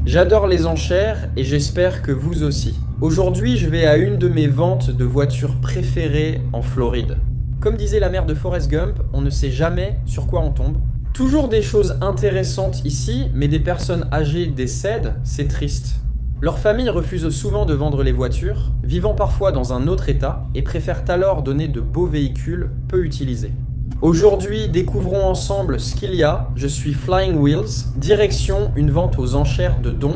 J'adore les enchères et j'espère que vous aussi. Aujourd'hui, je vais à une de mes ventes de voitures préférées en Floride. Comme disait la mère de Forrest Gump, on ne sait jamais sur quoi on tombe. Toujours des choses intéressantes ici, mais des personnes âgées décèdent, c'est triste. Leurs familles refusent souvent de vendre les voitures, vivant parfois dans un autre état, et préfèrent alors donner de beaux véhicules peu utilisés. Aujourd'hui, découvrons ensemble ce qu'il y a. Je suis Flying Wheels, direction une vente aux enchères de dons.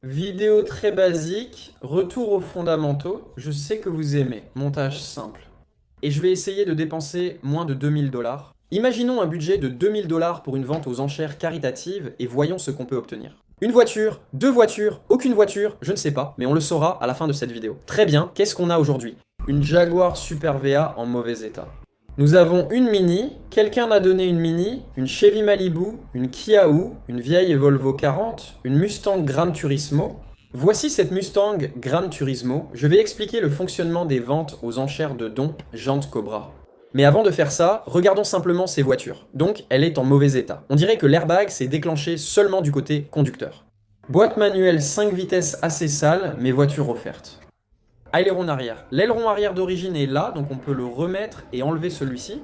Vidéo très basique, retour aux fondamentaux. Je sais que vous aimez, montage simple. Et je vais essayer de dépenser moins de 2000 $. Imaginons un budget de 2000 $ pour une vente aux enchères caritatives et voyons ce qu'on peut obtenir. Une voiture, deux voitures, aucune voiture, je ne sais pas, mais on le saura à la fin de cette vidéo. Très bien, qu'est-ce qu'on a aujourd'hui? Une Jaguar Super VA en mauvais état. Nous avons une Mini, quelqu'un m'a donné une Mini, une Chevy Malibu, une Kia Ou, une vieille Volvo 40, une Mustang Gran Turismo. Voici cette Mustang Gran Turismo. Je vais expliquer le fonctionnement des ventes aux enchères de dons Jantes Cobra. Mais avant de faire ça, regardons simplement ces voitures. Donc, elle est en mauvais état. On dirait que l'airbag s'est déclenché seulement du côté conducteur. Boîte manuelle 5 vitesses assez sale, mais voiture offerte. Aileron arrière. L'aileron arrière d'origine est là, donc on peut le remettre et enlever celui-ci.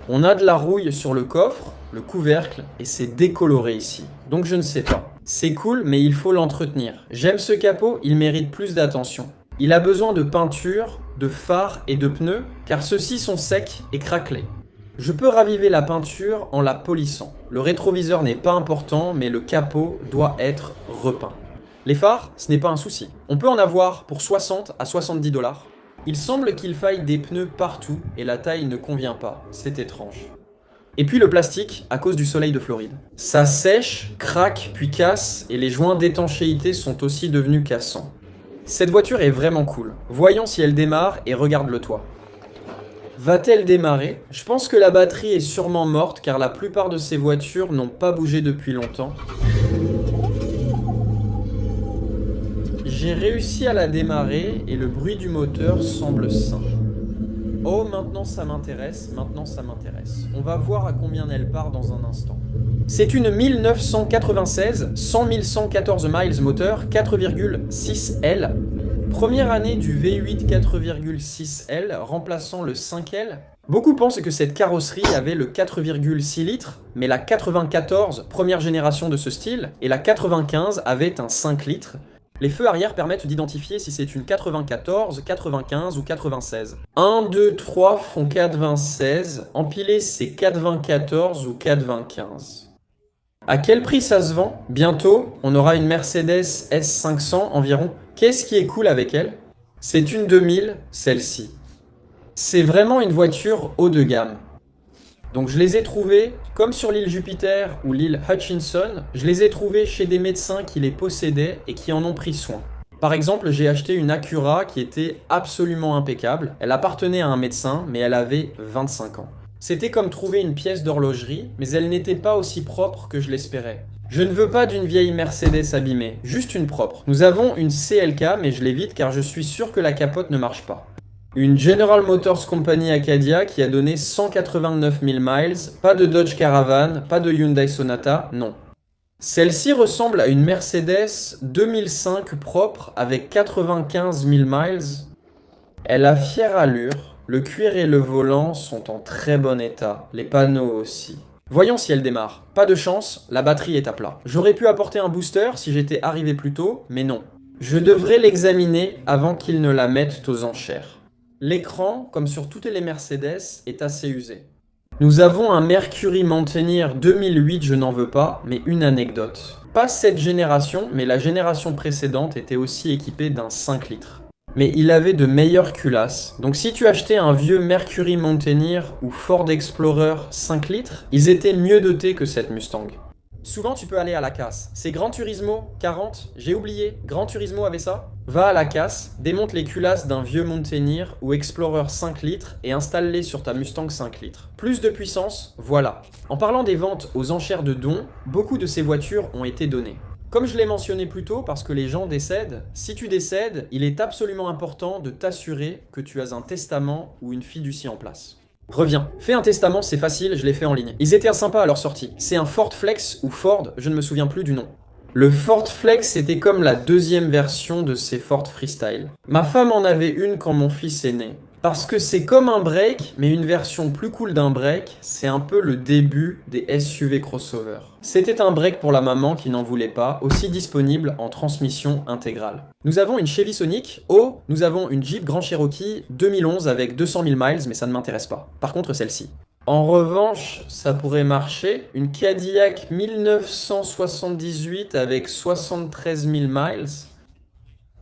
On a de la rouille sur le coffre, le couvercle, et c'est décoloré ici. Donc je ne sais pas. C'est cool, mais il faut l'entretenir. J'aime ce capot, il mérite plus d'attention. Il a besoin de peinture, de phares et de pneus, car ceux-ci sont secs et craquelés. Je peux raviver la peinture en la polissant. Le rétroviseur n'est pas important, mais le capot doit être repeint. Les phares, ce n'est pas un souci. On peut en avoir pour 60 à 70 $. Il semble qu'il faille des pneus partout et la taille ne convient pas. C'est étrange. Et puis le plastique, à cause du soleil de Floride. Ça sèche, craque, puis casse, et les joints d'étanchéité sont aussi devenus cassants. Cette voiture est vraiment cool. Voyons si elle démarre et regarde le toit. Va-t-elle démarrer? Je pense que la batterie est sûrement morte car la plupart de ces voitures n'ont pas bougé depuis longtemps. J'ai réussi à la démarrer et le bruit du moteur semble sain. Oh, maintenant ça m'intéresse. On va voir à combien elle part dans un instant. C'est une 1996, 100 114 miles moteur, 4,6 L. Première année du V8 4,6 L, remplaçant le 5 L. Beaucoup pensent que cette carrosserie avait le 4,6 litres, mais la 94, première génération de ce style, et la 95 avaient un 5 litres. Les feux arrière permettent d'identifier si c'est une 94, 95 ou 96. 1, 2, 3 font 96. Empiler, c'est 4,24 ou 4,25. À quel prix ça se vend? Bientôt, on aura une Mercedes S500 environ. Qu'est-ce qui est cool avec elle? C'est une 2000, celle-ci. C'est vraiment une voiture haut de gamme. Donc je les ai trouvées, comme sur l'île Jupiter ou l'île Hutchinson, je les ai trouvées chez des médecins qui les possédaient et qui en ont pris soin. Par exemple, j'ai acheté une Acura qui était absolument impeccable. Elle appartenait à un médecin, mais elle avait 25 ans. C'était comme trouver une pièce d'horlogerie, mais elle n'était pas aussi propre que je l'espérais. Je ne veux pas d'une vieille Mercedes abîmée, juste une propre. Nous avons une CLK, mais je l'évite car je suis sûr que la capote ne marche pas. Une General Motors Company Acadia qui a donné 189 000 miles, pas de Dodge Caravan, pas de Hyundai Sonata, non. Celle-ci ressemble à une Mercedes 2005 propre avec 95 000 miles. Elle a fière allure, le cuir et le volant sont en très bon état, les panneaux aussi. Voyons si elle démarre. Pas de chance, la batterie est à plat. J'aurais pu apporter un booster si j'étais arrivé plus tôt, mais non. Je devrais l'examiner avant qu'ils ne la mettent aux enchères. L'écran, comme sur toutes les Mercedes, est assez usé. Nous avons un Mercury Mountaineer 2008, je n'en veux pas, mais une anecdote. Pas cette génération, mais la génération précédente était aussi équipée d'un 5 litres. Mais il avait de meilleures culasses. Donc si tu achetais un vieux Mercury Mountaineer ou Ford Explorer 5 litres, ils étaient mieux dotés que cette Mustang. Souvent tu peux aller à la casse. C'est Gran Turismo 40, j'ai oublié, Gran Turismo avait ça? Va à la casse, démonte les culasses d'un vieux Mountaineer ou Explorer 5 litres et installe-les sur ta Mustang 5 litres. Plus de puissance, voilà. En parlant des ventes aux enchères de dons, beaucoup de ces voitures ont été données. Comme je l'ai mentionné plus tôt, parce que les gens décèdent, si tu décèdes, il est absolument important de t'assurer que tu as un testament ou une fiducie en place. Reviens. Fais un testament, c'est facile, je l'ai fait en ligne. Ils étaient sympas à leur sortie. C'est un Ford Flex ou Ford, je ne me souviens plus du nom. Le Ford Flex, c'était comme la deuxième version de ces Ford Freestyle. Ma femme en avait une quand mon fils est né. Parce que c'est comme un break, mais une version plus cool d'un break, c'est un peu le début des SUV crossover. C'était un break pour la maman qui n'en voulait pas, aussi disponible en transmission intégrale. Nous avons une Chevy Sonic, nous avons une Jeep Grand Cherokee 2011 avec 200 000 miles, mais ça ne m'intéresse pas. Par contre celle-ci. En revanche, ça pourrait marcher, une Cadillac 1978 avec 73 000 miles.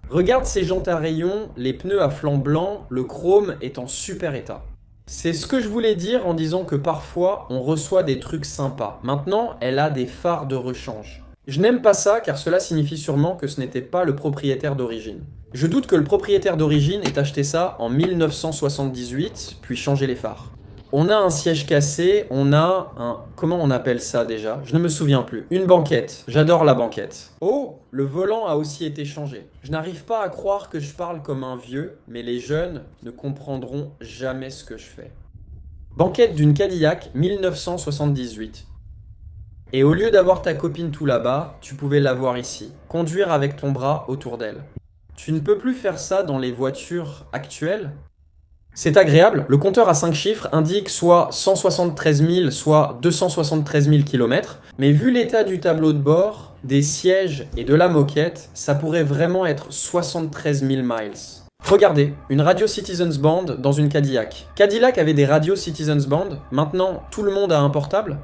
Regarde ces jantes à rayons, les pneus à flanc blanc, le chrome est en super état. C'est ce que je voulais dire en disant que parfois on reçoit des trucs sympas. Maintenant, elle a des phares de rechange. Je n'aime pas ça car cela signifie sûrement que ce n'était pas le propriétaire d'origine. Je doute que le propriétaire d'origine ait acheté ça en 1978 puis changé les phares. On a un siège cassé, on a un... Comment on appelle ça déjà? Je ne me souviens plus. Une banquette. J'adore la banquette. Oh, le volant a aussi été changé. Je n'arrive pas à croire que je parle comme un vieux, mais les jeunes ne comprendront jamais ce que je fais. Banquette d'une Cadillac 1978. Et au lieu d'avoir ta copine tout là-bas, tu pouvais l'avoir ici. Conduire avec ton bras autour d'elle. Tu ne peux plus faire ça dans les voitures actuelles. C'est agréable, le compteur à 5 chiffres indique soit 173 000, soit 273 000 km, mais vu l'état du tableau de bord, des sièges et de la moquette, ça pourrait vraiment être 73 000 miles. Regardez, une radio Citizens Band dans une Cadillac. Cadillac avait des radios Citizens Band, maintenant tout le monde a un portable.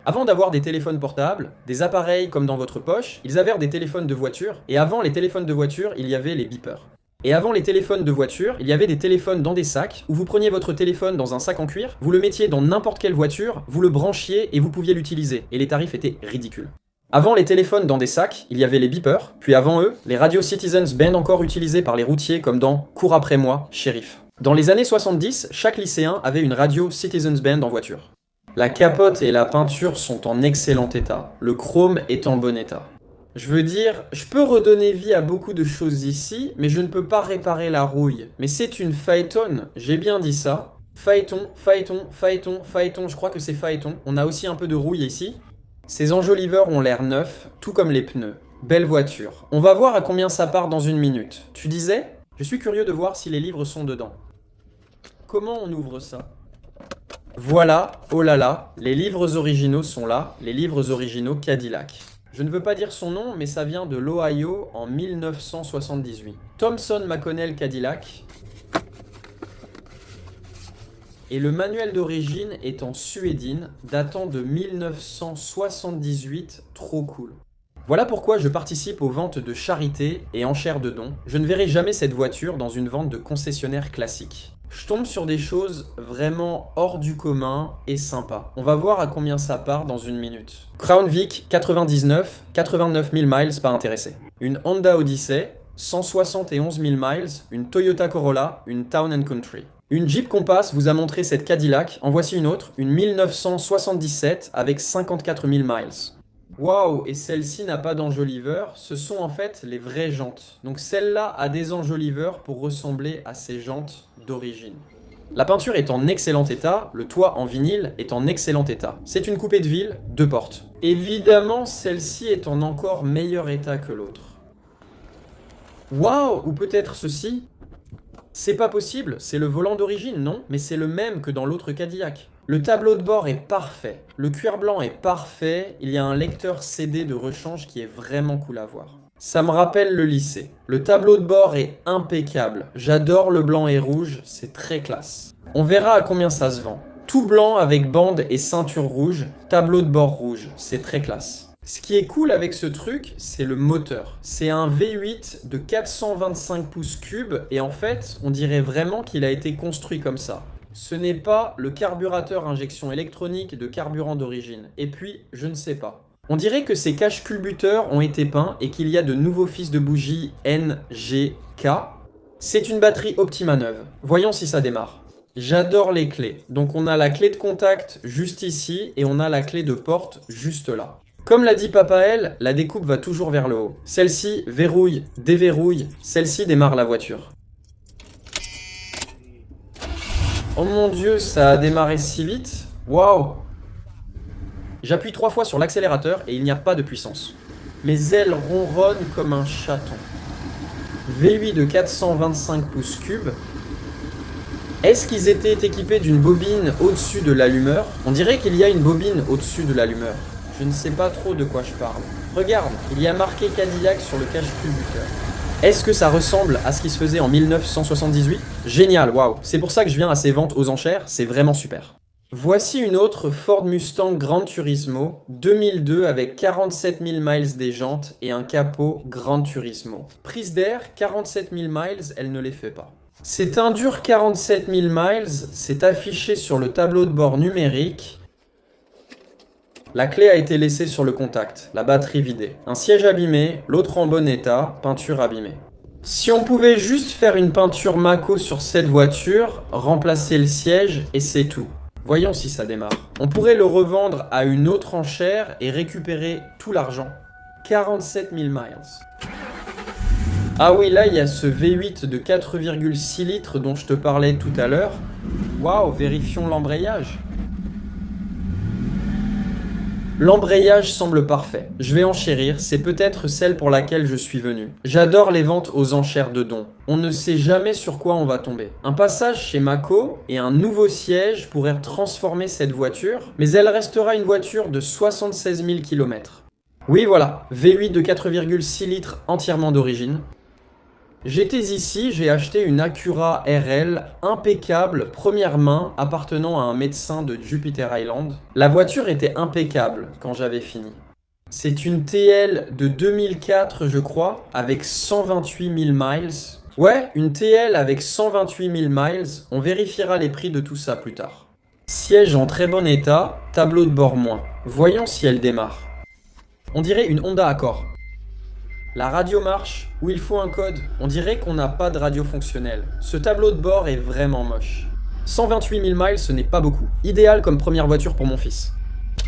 Avant d'avoir des téléphones portables, des appareils comme dans votre poche, ils avaient des téléphones de voiture, et avant les téléphones de voiture, il y avait les beepers. Et avant les téléphones de voiture, il y avait des téléphones dans des sacs, où vous preniez votre téléphone dans un sac en cuir, vous le mettiez dans n'importe quelle voiture, vous le branchiez et vous pouviez l'utiliser, et les tarifs étaient ridicules. Avant les téléphones dans des sacs, il y avait les beepers, puis avant eux, les radios Citizens Band encore utilisées par les routiers comme dans Cours après moi, shérif. Dans les années 70, chaque lycéen avait une radio Citizens Band en voiture. La capote et la peinture sont en excellent état, le chrome est en bon état. Je veux dire, je peux redonner vie à beaucoup de choses ici, mais je ne peux pas réparer la rouille. Mais c'est une Phaeton, j'ai bien dit ça. Phaeton, je crois que c'est Phaeton. On a aussi un peu de rouille ici. Ces enjoliveurs ont l'air neufs, tout comme les pneus. Belle voiture. On va voir à combien ça part dans une minute. Tu disais? Je suis curieux de voir si les livres sont dedans. Comment on ouvre ça? Voilà, oh là là, les livres originaux sont là, les livres originaux Cadillac. Je ne veux pas dire son nom, mais ça vient de l'Ohio en 1978. Thompson McConnell Cadillac. Et le manuel d'origine est en suédine, datant de 1978, trop cool. Voilà pourquoi je participe aux ventes de charité et enchères de dons. Je ne verrai jamais cette voiture dans une vente de concessionnaire classique. Je tombe sur des choses vraiment hors du commun et sympa. On va voir à combien ça part dans une minute. Crown Vic 99, 89 000 miles pas intéressé. Une Honda Odyssey, 171 000 miles, une Toyota Corolla, une Town & Country. Une Jeep Compass vous a montré cette Cadillac, en voici une autre, une 1977 avec 54 000 miles. Waouh, et celle-ci n'a pas d'enjoliveur, ce sont en fait les vraies jantes. Donc celle-là a des enjoliveurs pour ressembler à ses jantes d'origine. La peinture est en excellent état, le toit en vinyle est en excellent état. C'est une coupé de ville, 2 portes. Évidemment, celle-ci est en encore meilleur état que l'autre. Waouh, ou peut-être ceci? C'est pas possible, c'est le volant d'origine, non? Mais c'est le même que dans l'autre Cadillac. Le tableau de bord est parfait, le cuir blanc est parfait, il y a un lecteur CD de rechange qui est vraiment cool à voir. Ça me rappelle le lycée. Le tableau de bord est impeccable, j'adore le blanc et rouge, c'est très classe. On verra à combien ça se vend. Tout blanc avec bande et ceinture rouge, tableau de bord rouge, c'est très classe. Ce qui est cool avec ce truc, c'est le moteur. C'est un V8 de 425 pouces cubes et en fait, on dirait vraiment qu'il a été construit comme ça. Ce n'est pas le carburateur injection électronique de carburant d'origine. Et puis, je ne sais pas. On dirait que ces caches culbuteurs ont été peints et qu'il y a de nouveaux fils de bougies NGK. C'est une batterie Optima neuve. Voyons si ça démarre. J'adore les clés. Donc on a la clé de contact juste ici et on a la clé de porte juste là. Comme l'a dit Papa L, la découpe va toujours vers le haut. Celle-ci verrouille, déverrouille, celle-ci démarre la voiture. Oh mon dieu, ça a démarré si vite. Waouh! J'appuie 3 fois sur l'accélérateur et il n'y a pas de puissance. Mes ailes ronronnent comme un chaton. V8 de 425 pouces cubes. Est-ce qu'ils étaient équipés d'une bobine au-dessus de l'allumeur? On dirait qu'il y a une bobine au-dessus de l'allumeur. Je ne sais pas trop de quoi je parle. Regarde, il y a marqué Cadillac sur le cache-culbuteur. Est-ce que ça ressemble à ce qui se faisait en 1978? Génial, waouh. C'est pour ça que je viens à ces ventes aux enchères, c'est vraiment super. Voici une autre Ford Mustang Gran Turismo 2002 avec 47 000 miles des jantes et un capot Gran Turismo. Prise d'air, 47 000 miles, elle ne les fait pas. C'est un dur 47 000 miles, c'est affiché sur le tableau de bord numérique. La clé a été laissée sur le contact, la batterie vidée. Un siège abîmé, l'autre en bon état, peinture abîmée. Si on pouvait juste faire une peinture Mako sur cette voiture, remplacer le siège et c'est tout. Voyons si ça démarre. On pourrait le revendre à une autre enchère et récupérer tout l'argent. 47 000 miles. Ah oui, là il y a ce V8 de 4,6 litres dont je te parlais tout à l'heure. Waouh, vérifions l'embrayage. L'embrayage semble parfait. Je vais enchérir, c'est peut-être celle pour laquelle je suis venu. J'adore les ventes aux enchères de dons. On ne sait jamais sur quoi on va tomber. Un passage chez Mako et un nouveau siège pourraient transformer cette voiture, mais elle restera une voiture de 76 000 km. Oui voilà, V8 de 4,6 litres entièrement d'origine. J'étais ici, j'ai acheté une Acura RL impeccable, première main, appartenant à un médecin de Jupiter Island. La voiture était impeccable quand j'avais fini. C'est une TL de 2004, je crois, avec 128 000 miles. Ouais, une TL avec 128 000 miles, on vérifiera les prix de tout ça plus tard. Siège en très bon état, tableau de bord moins. Voyons si elle démarre. On dirait une Honda Accord. La radio marche, ou il faut un code. On dirait qu'on n'a pas de radio fonctionnelle. Ce tableau de bord est vraiment moche. 128 000 miles, ce n'est pas beaucoup. Idéal comme première voiture pour mon fils.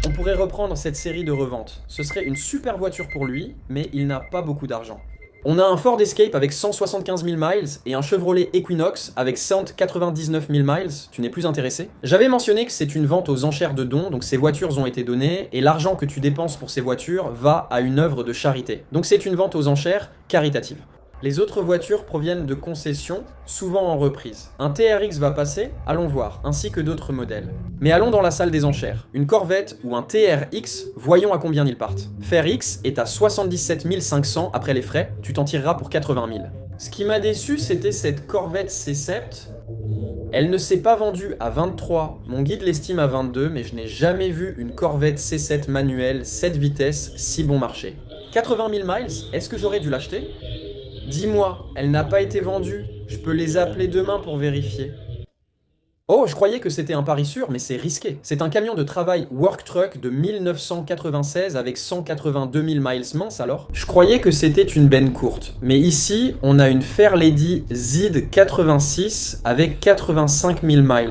On pourrait reprendre cette série de reventes. Ce serait une super voiture pour lui, mais il n'a pas beaucoup d'argent. On a un Ford Escape avec 175 000 miles et un Chevrolet Equinox avec 199 000 miles. Tu n'es plus intéressé? J'avais mentionné que c'est une vente aux enchères de dons, donc ces voitures ont été données et l'argent que tu dépenses pour ces voitures va à une œuvre de charité. Donc c'est une vente aux enchères caritative. Les autres voitures proviennent de concessions, souvent en reprise. Un TRX va passer, allons voir, ainsi que d'autres modèles. Mais allons dans la salle des enchères. Une Corvette ou un TRX, voyons à combien ils partent. Fer X est à 77 500 après les frais, tu t'en tireras pour 80 000. Ce qui m'a déçu, c'était cette Corvette C7. Elle ne s'est pas vendue à 23, mon guide l'estime à 22, mais je n'ai jamais vu une Corvette C7 manuelle 7 vitesses si bon marché. 80 000 miles, est-ce que j'aurais dû l'acheter ? Dis-moi, elle n'a pas été vendue. Je peux les appeler demain pour vérifier. Oh, je croyais que c'était un pari sûr, mais c'est risqué. C'est un camion de travail Work Truck de 1996 avec 182 000 miles mince alors. Je croyais que c'était une benne courte. Mais ici, on a une Fairlady ZID 86 avec 85 000 miles.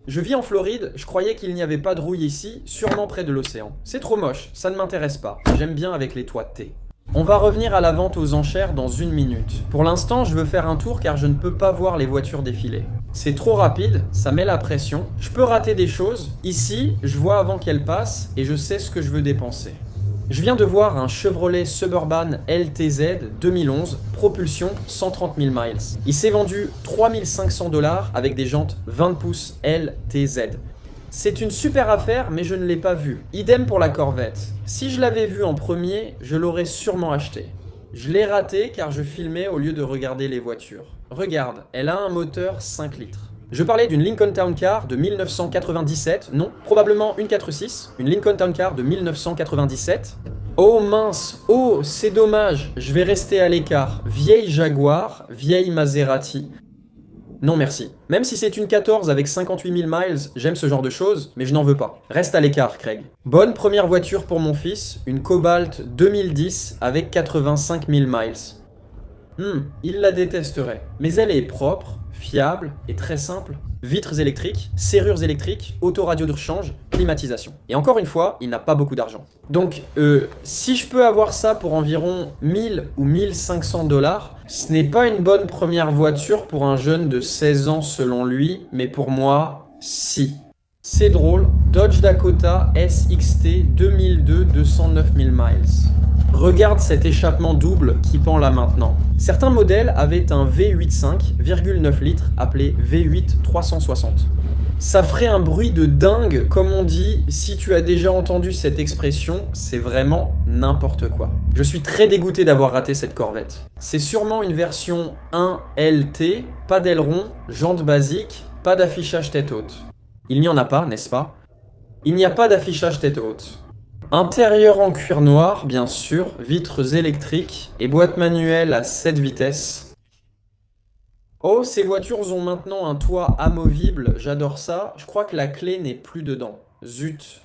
Je vis en Floride, je croyais qu'il n'y avait pas de rouille ici, sûrement près de l'océan. C'est trop moche, ça ne m'intéresse pas. J'aime bien avec les toits de thé. On va revenir à la vente aux enchères dans 1 minute. Pour l'instant, je veux faire un tour car je ne peux pas voir les voitures défiler. C'est trop rapide, ça met la pression. Je peux rater des choses. Ici, je vois avant qu'elles passent et je sais ce que je veux dépenser. Je viens de voir un Chevrolet Suburban LTZ 2011, propulsion 130 000 miles. Il s'est vendu 3 500 $ avec des jantes 20 pouces LTZ. C'est une super affaire, mais je ne l'ai pas vue. Idem pour la Corvette. Si je l'avais vue en premier, je l'aurais sûrement acheté. Je l'ai raté car je filmais au lieu de regarder les voitures. Regarde, elle a un moteur 5 litres. Je parlais d'une Lincoln Town Car de 1997, non, probablement une 4.6, une Lincoln Town Car de 1997. Oh mince, oh c'est dommage, je vais rester à l'écart. Vieille Jaguar, vieille Maserati. Non merci. Même si c'est une 14 avec 58 000 miles, j'aime ce genre de choses, mais je n'en veux pas. Reste à l'écart, Craig. Bonne première voiture pour mon fils, une Cobalt 2010 avec 85 000 miles. Il la détesterait. Mais elle est propre, fiable et très simple. vitres électriques, serrures électriques, autoradio de rechange, climatisation. Et encore une fois, il n'a pas beaucoup d'argent. Donc, si je peux avoir ça pour environ 1000 ou 1500 dollars, ce n'est pas une bonne première voiture pour un jeune de 16 ans selon lui, mais pour moi, si. C'est drôle, Dodge Dakota SXT 2002 209 000 miles. Regarde cet échappement double qui pend là maintenant. Certains modèles avaient un V8 5,9 litres appelé V8 360. Ça ferait un bruit de dingue, comme on dit. Si tu as déjà entendu cette expression, c'est vraiment n'importe quoi. Je suis très dégoûté d'avoir raté cette Corvette. C'est sûrement une version 1LT, pas d'aileron, jantes basiques, pas d'affichage tête haute. Il n'y en a pas, n'est-ce pas? Il n'y a pas d'affichage tête haute. Intérieur en cuir noir, bien sûr, vitres électriques et boîte manuelle à 7 vitesses. Oh, ces voitures ont maintenant un toit amovible, j'adore ça. Je crois que la clé n'est plus dedans. Zut.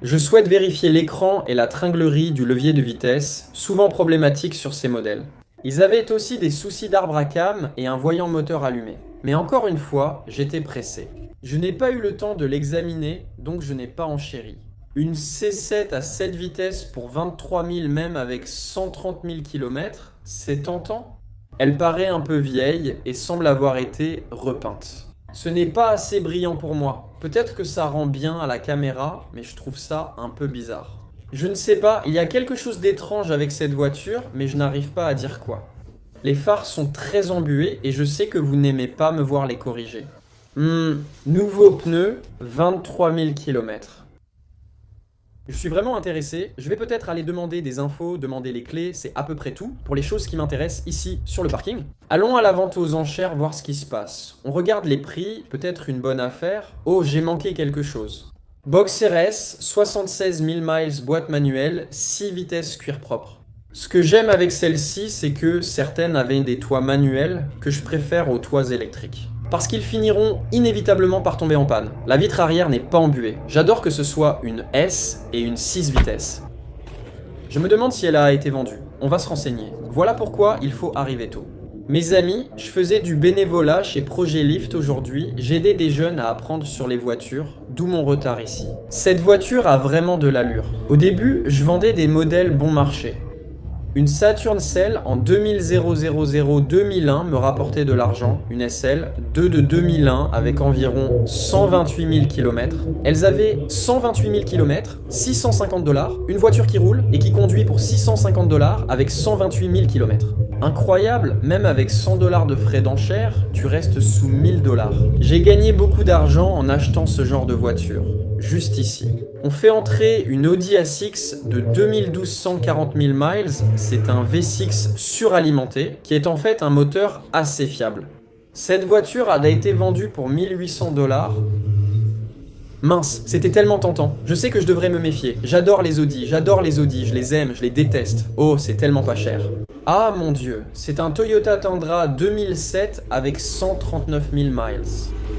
Je souhaite vérifier l'écran et la tringlerie du levier de vitesse, souvent problématique sur ces modèles. Ils avaient aussi des soucis d'arbre à cam et un voyant moteur allumé. Mais encore une fois, j'étais pressé. Je n'ai pas eu le temps de l'examiner, donc je n'ai pas enchéri. Une C7 à 7 vitesses pour 23 000 même avec 130 000 km, c'est tentant. Elle paraît un peu vieille et semble avoir été repeinte. Ce n'est pas assez brillant pour moi. Peut-être que ça rend bien à la caméra, mais je trouve ça un peu bizarre. Je ne sais pas, il y a quelque chose d'étrange avec cette voiture, mais je n'arrive pas à dire quoi. Les phares sont très embués et je sais que vous n'aimez pas me voir les corriger. Nouveau pneu, 23 000 km. Je suis vraiment intéressé, je vais peut-être aller demander des infos, demander les clés, c'est à peu près tout pour les choses qui m'intéressent ici sur le parking. Allons à la vente aux enchères voir ce qui se passe. On regarde les prix, peut-être une bonne affaire. Oh, j'ai manqué quelque chose. Box RS, 76 000 miles boîte manuelle, 6 vitesses cuir propre. Ce que j'aime avec celle-ci, c'est que certaines avaient des toits manuels que je préfère aux toits électriques. Parce qu'ils finiront inévitablement par tomber en panne. La vitre arrière n'est pas embuée. J'adore que ce soit une S et une 6 vitesses. Je me demande si elle a été vendue. On va se renseigner. Voilà pourquoi il faut arriver tôt. Mes amis, je faisais du bénévolat chez Projet Lift aujourd'hui. J'aidais des jeunes à apprendre sur les voitures, d'où mon retard ici. Cette voiture a vraiment de l'allure. Au début, je vendais des modèles bon marché. Une Saturn SL en 2000-2001 me rapportait de l'argent, une SL 2 de 2001 avec environ 128 000 km. Elles avaient 128 000 km, 650 dollars, une voiture qui roule et qui conduit pour 650 dollars avec 128 000 km. Incroyable, même avec 100 dollars de frais d'enchère, tu restes sous 1000 dollars. J'ai gagné beaucoup d'argent en achetant ce genre de voiture. Juste ici. On fait entrer une Audi A6 de 2240 000 miles, c'est un V6 suralimenté, qui est en fait un moteur assez fiable. Cette voiture a été vendue pour 1800 dollars. Mince, c'était tellement tentant. Je sais que je devrais me méfier. J'adore les Audi, je les aime, je les déteste. Oh, c'est tellement pas cher. Ah mon dieu, c'est un Toyota Tundra 2007 avec 139 000 miles.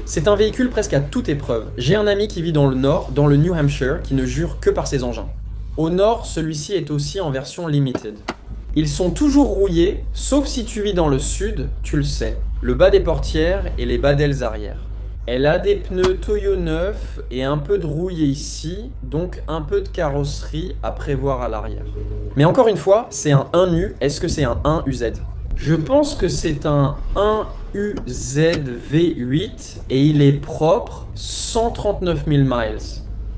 C'est un véhicule presque à toute épreuve. J'ai un ami qui vit dans le nord, dans le New Hampshire, qui ne jure que par ses engins. Au nord, celui-ci est aussi en version limited. Ils sont toujours rouillés, sauf si tu vis dans le sud, tu le sais. Le bas des portières et les bas d'ailes arrière. Elle a des pneus Toyo neufs et un peu de rouillé ici, donc un peu de carrosserie à prévoir à l'arrière. Mais encore une fois, c'est un 1U, est-ce que c'est un 1UZ? Je pense que c'est un 1UZ V8 et il est propre, 139 000 miles.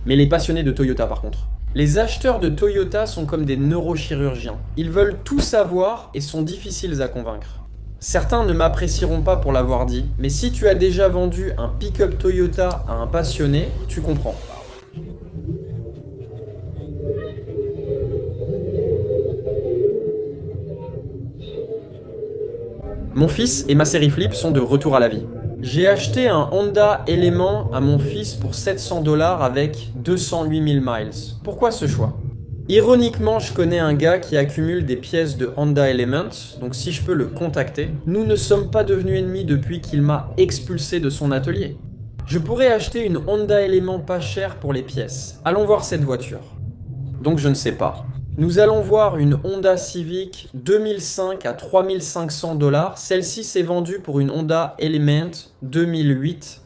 Mais les passionnés de Toyota par contre. Les acheteurs de Toyota sont comme des neurochirurgiens. Ils veulent tout savoir et sont difficiles à convaincre. Certains ne m'apprécieront pas pour l'avoir dit, mais si tu as déjà vendu un pick-up Toyota à un passionné, tu comprends. Mon fils et ma série Flip sont de retour à la vie. J'ai acheté un Honda Element à mon fils pour 700 dollars avec 208 000 miles. Pourquoi ce choix? Ironiquement, je connais un gars qui accumule des pièces de Honda Element, donc si je peux le contacter. Nous ne sommes pas devenus ennemis depuis qu'il m'a expulsé de son atelier. Je pourrais acheter une Honda Element pas chère pour les pièces. Allons voir cette voiture. Donc je ne sais pas. Nous allons voir une Honda Civic 2005 à 3500 dollars. Celle-ci s'est vendue pour une Honda Element 2008.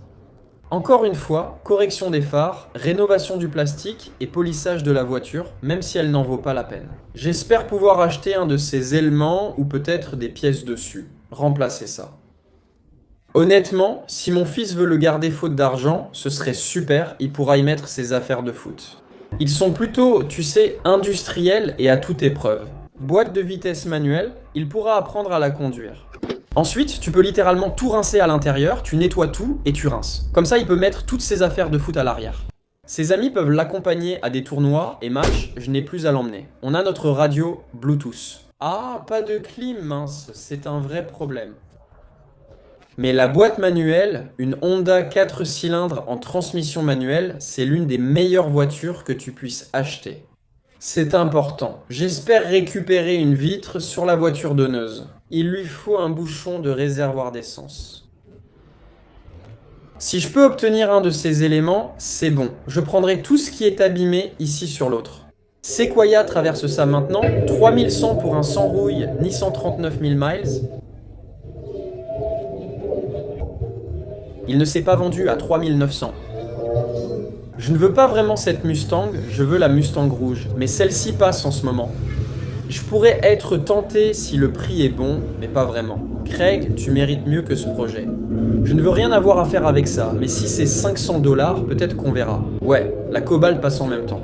Encore une fois, correction des phares, rénovation du plastique et polissage de la voiture, même si elle n'en vaut pas la peine. J'espère pouvoir acheter un de ces éléments ou peut-être des pièces dessus. Remplacer ça. Honnêtement, si mon fils veut le garder faute d'argent, ce serait super, il pourra y mettre ses affaires de foot. Ils sont plutôt, tu sais, industriels et à toute épreuve. Boîte de vitesse manuelle, il pourra apprendre à la conduire. Ensuite, tu peux littéralement tout rincer à l'intérieur, tu nettoies tout et tu rinces. Comme ça, il peut mettre toutes ses affaires de foot à l'arrière. Ses amis peuvent l'accompagner à des tournois et matchs, je n'ai plus à l'emmener. On a notre radio Bluetooth. Ah, pas de clim, mince, c'est un vrai problème. Mais la boîte manuelle, une Honda 4 cylindres en transmission manuelle, c'est l'une des meilleures voitures que tu puisses acheter. C'est important. J'espère récupérer une vitre sur la voiture donneuse. Il lui faut un bouchon de réservoir d'essence. Si je peux obtenir un de ces éléments, c'est bon. Je prendrai tout ce qui est abîmé ici sur l'autre. Sequoia traverse ça maintenant. 3100 pour un sans rouille Nissan 39 000 miles. Il ne s'est pas vendu à 3900. Je ne veux pas vraiment cette Mustang, je veux la Mustang rouge, mais celle-ci passe en ce moment. Je pourrais être tenté si le prix est bon, mais pas vraiment. Craig, tu mérites mieux que ce projet. Je ne veux rien avoir à faire avec ça, mais si c'est 500 $, peut-être qu'on verra. Ouais, la Cobalt passe en même temps.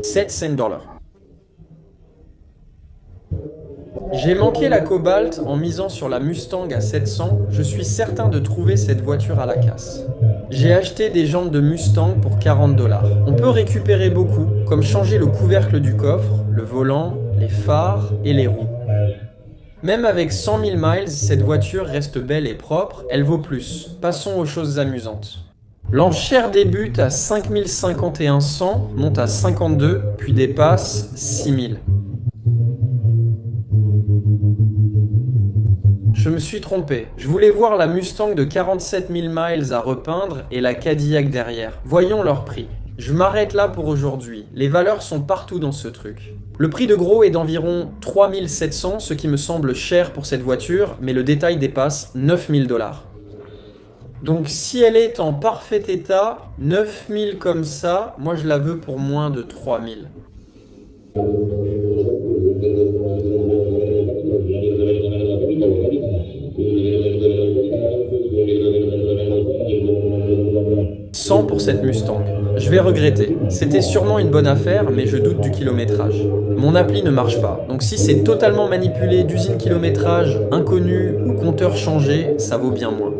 $700. J'ai manqué la Cobalt en misant sur la Mustang à 700, je suis certain de trouver cette voiture à la casse. J'ai acheté des jantes de Mustang pour 40 $. On peut récupérer beaucoup, comme changer le couvercle du coffre, le volant, les phares et les roues. Même avec 100 000 miles, cette voiture reste belle et propre, elle vaut plus. Passons aux choses amusantes. L'enchère débute à 5051 100, monte à 52, puis dépasse 6000. Je me suis trompé. Je voulais voir la Mustang de 47 000 miles à repeindre et la Cadillac derrière. Voyons leur prix. Je m'arrête là pour aujourd'hui. Les valeurs sont partout dans ce truc. Le prix de gros est d'environ 3700, ce qui me semble cher pour cette voiture, mais le détail dépasse 9000 $. Donc si elle est en parfait état, 9000 comme ça, moi je la veux pour moins de 3000. $100 pour cette Mustang. Je vais regretter. C'était sûrement une bonne affaire, mais je doute du kilométrage. Mon appli ne marche pas, donc si c'est totalement manipulé d'usine kilométrage, inconnu ou compteur changé, ça vaut bien moins.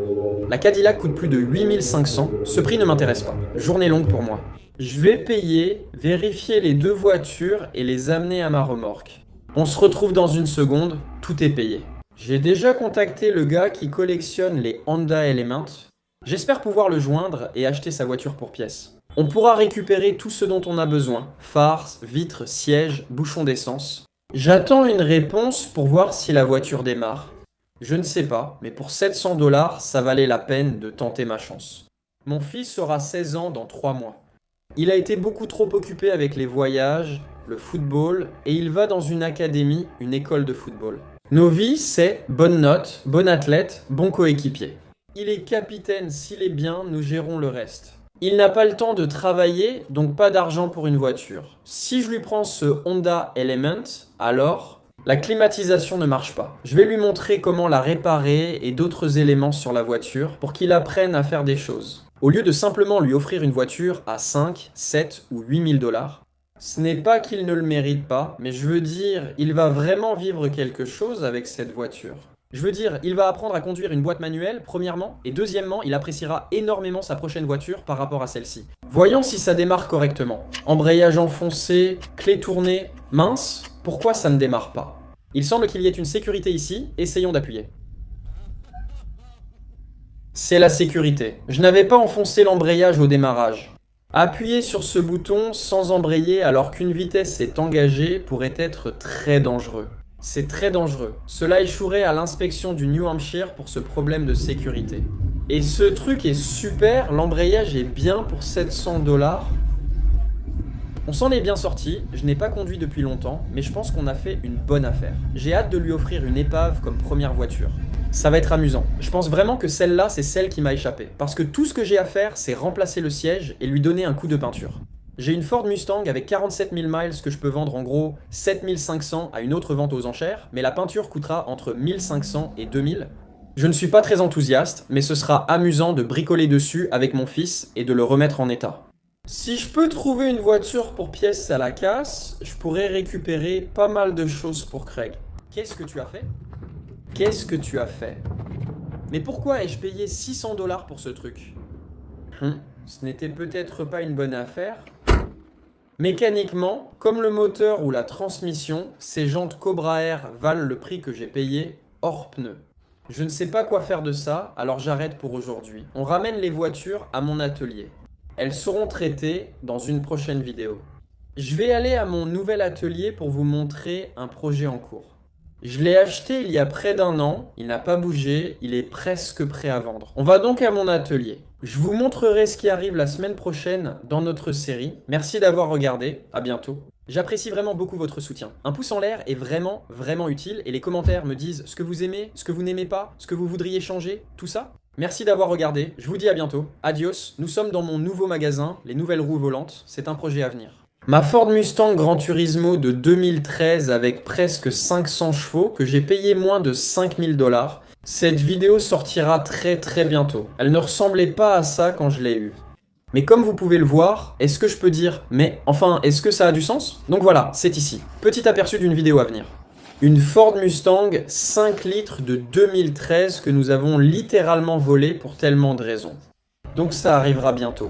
La Cadillac coûte plus de 8500, ce prix ne m'intéresse pas. Journée longue pour moi. Je vais payer, vérifier les deux voitures et les amener à ma remorque. On se retrouve dans une seconde, tout est payé. J'ai déjà contacté le gars qui collectionne les Honda Element. J'espère pouvoir le joindre et acheter sa voiture pour pièces. On pourra récupérer tout ce dont on a besoin. Phares, vitres, sièges, bouchons d'essence. J'attends une réponse pour voir si la voiture démarre. Je ne sais pas, mais pour 700 $, ça valait la peine de tenter ma chance. Mon fils aura 16 ans dans 3 mois. Il a été beaucoup trop occupé avec les voyages, le football, et il va dans une académie, une école de football. Nos vies, c'est bonne note, bon athlète, bon coéquipier. Il est capitaine, s'il est bien, nous gérons le reste. Il n'a pas le temps de travailler, donc pas d'argent pour une voiture. Si je lui prends ce Honda Element, alors la climatisation ne marche pas. Je vais lui montrer comment la réparer et d'autres éléments sur la voiture pour qu'il apprenne à faire des choses. Au lieu de simplement lui offrir une voiture à 5, 7 ou 8000 $, ce n'est pas qu'il ne le mérite pas, mais je veux dire, il va vraiment vivre quelque chose avec cette voiture. Je veux dire, il va apprendre à conduire une boîte manuelle, premièrement, et deuxièmement, il appréciera énormément sa prochaine voiture par rapport à celle-ci. Voyons si ça démarre correctement. Embrayage enfoncé, clé tournée, mince, pourquoi ça ne démarre pas ? Il semble qu'il y ait une sécurité ici, essayons d'appuyer. C'est la sécurité. Je n'avais pas enfoncé l'embrayage au démarrage. Appuyer sur ce bouton sans embrayer alors qu'une vitesse est engagée pourrait être très dangereux. C'est très dangereux. Cela échouerait à l'inspection du New Hampshire pour ce problème de sécurité. Et ce truc est super, l'embrayage est bien pour 700 $. On s'en est bien sorti, je n'ai pas conduit depuis longtemps, mais je pense qu'on a fait une bonne affaire. J'ai hâte de lui offrir une épave comme première voiture. Ça va être amusant. Je pense vraiment que celle-là, c'est celle qui m'a échappé. Parce que tout ce que j'ai à faire, c'est remplacer le siège et lui donner un coup de peinture. J'ai une Ford Mustang avec 47 000 miles que je peux vendre en gros 7 500 à une autre vente aux enchères, mais la peinture coûtera entre 1500 et 2000. Je ne suis pas très enthousiaste, mais ce sera amusant de bricoler dessus avec mon fils et de le remettre en état. Si je peux trouver une voiture pour pièces à la casse, je pourrais récupérer pas mal de choses pour Craig. Qu'est-ce que tu as fait? Qu'est-ce que tu as fait? Mais pourquoi ai-je payé 600 $ pour ce truc? Ce n'était peut-être pas une bonne affaire. Mécaniquement, comme le moteur ou la transmission, ces jantes Cobra Air valent le prix que j'ai payé hors pneus. Je ne sais pas quoi faire de ça, alors j'arrête pour aujourd'hui. On ramène les voitures à mon atelier. Elles seront traitées dans une prochaine vidéo. Je vais aller à mon nouvel atelier pour vous montrer un projet en cours. Je l'ai acheté il y a près d'1 an, il n'a pas bougé, il est presque prêt à vendre. On va donc à mon atelier. Je vous montrerai ce qui arrive la semaine prochaine dans notre série. Merci d'avoir regardé, à bientôt. J'apprécie vraiment beaucoup votre soutien. Un pouce en l'air est vraiment, vraiment utile et les commentaires me disent ce que vous aimez, ce que vous n'aimez pas, ce que vous voudriez changer, tout ça. Merci d'avoir regardé, je vous dis à bientôt. Adios, nous sommes dans mon nouveau magasin, les nouvelles roues volantes, c'est un projet à venir. Ma Ford Mustang Gran Turismo de 2013 avec presque 500 chevaux que j'ai payé moins de 5000 $. Cette vidéo sortira très bientôt. Elle ne ressemblait pas à ça quand je l'ai eue. Mais comme vous pouvez le voir, est-ce que je peux dire mais enfin, est-ce que ça a du sens? Donc voilà, c'est ici. Petit aperçu d'une vidéo à venir. Une Ford Mustang 5 litres de 2013 que nous avons littéralement volée pour tellement de raisons. Donc ça arrivera bientôt.